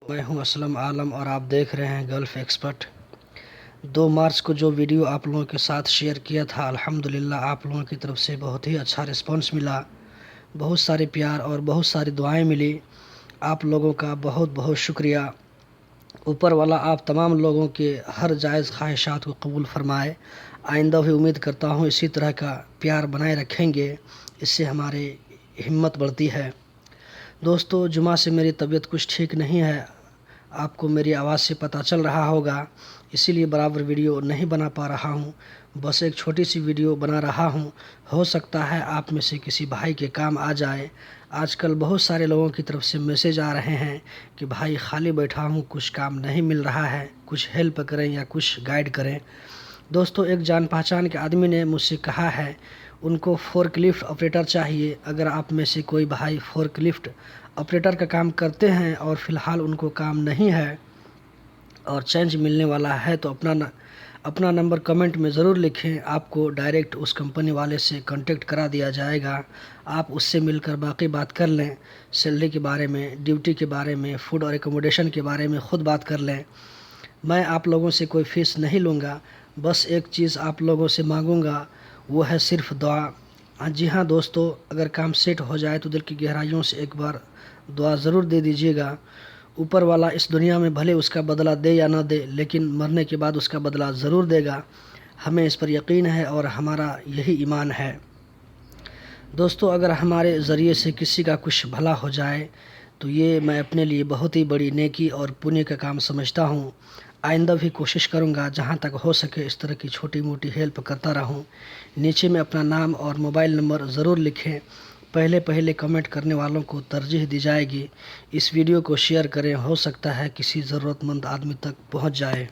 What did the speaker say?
मैं हूं असलम आलम और आप देख रहे हैं गल्फ़ एक्सपर्ट। 2 मार्च को जो वीडियो आप लोगों के साथ शेयर किया था, अल्हम्दुलिल्लाह आप लोगों की तरफ से बहुत ही अच्छा रिस्पांस मिला, बहुत सारे प्यार और बहुत सारी दुआएं मिली। आप लोगों का बहुत बहुत शुक्रिया। ऊपर वाला आप तमाम लोगों के हर जायज़ ख्वाहिशात को कबूल फ़रमाए। आइंदा भी उम्मीद करता हूँ इसी तरह का प्यार बनाए रखेंगे, इससे हमारी हिम्मत बढ़ती है। दोस्तों, जुमा से मेरी तबीयत कुछ ठीक नहीं है, आपको मेरी आवाज़ से पता चल रहा होगा, इसीलिए बराबर वीडियो नहीं बना पा रहा हूँ। बस एक छोटी सी वीडियो बना रहा हूँ, हो सकता है आप में से किसी भाई के काम आ जाए। आजकल बहुत सारे लोगों की तरफ से मैसेज आ रहे हैं कि भाई खाली बैठा हूँ, कुछ काम नहीं मिल रहा है, कुछ हेल्प करें या कुछ गाइड करें। दोस्तों, एक जान पहचान के आदमी ने मुझसे कहा है उनको फोर्कलिफ्ट ऑपरेटर चाहिए। अगर आप में से कोई भाई फोर्कलिफ्ट ऑपरेटर का काम करते हैं और फ़िलहाल उनको काम नहीं है और चेंज मिलने वाला है तो अपना नंबर कमेंट में ज़रूर लिखें। आपको डायरेक्ट उस कंपनी वाले से कांटेक्ट करा दिया जाएगा। आप उससे मिलकर बाकी बात कर लें, सैलरी के बारे में, ड्यूटी के बारे में, फूड और एकोमोडेशन के बारे में ख़ुद बात कर लें। मैं आप लोगों से कोई फ़ीस नहीं लूँगा, बस एक चीज़ आप लोगों से मांगूँगा, वो है सिर्फ़ दुआ। जी हाँ दोस्तों, अगर काम सेट हो जाए तो दिल की गहराइयों से एक बार दुआ ज़रूर दे दीजिएगा। ऊपर वाला इस दुनिया में भले उसका बदला दे या ना दे, लेकिन मरने के बाद उसका बदला ज़रूर देगा। हमें इस पर यकीन है और हमारा यही ईमान है। दोस्तों, अगर हमारे ज़रिए से किसी का कुछ भला हो जाए तो ये मैं अपने लिए बहुत ही बड़ी नेकी और पुण्य का काम समझता हूँ। आइंदा भी कोशिश करूँगा जहाँ तक हो सके इस तरह की छोटी मोटी हेल्प करता रहूँ। नीचे में अपना नाम और मोबाइल नंबर ज़रूर लिखें। पहले कमेंट करने वालों को तरजीह दी जाएगी। इस वीडियो को शेयर करें, हो सकता है किसी ज़रूरतमंद आदमी तक पहुँच जाए।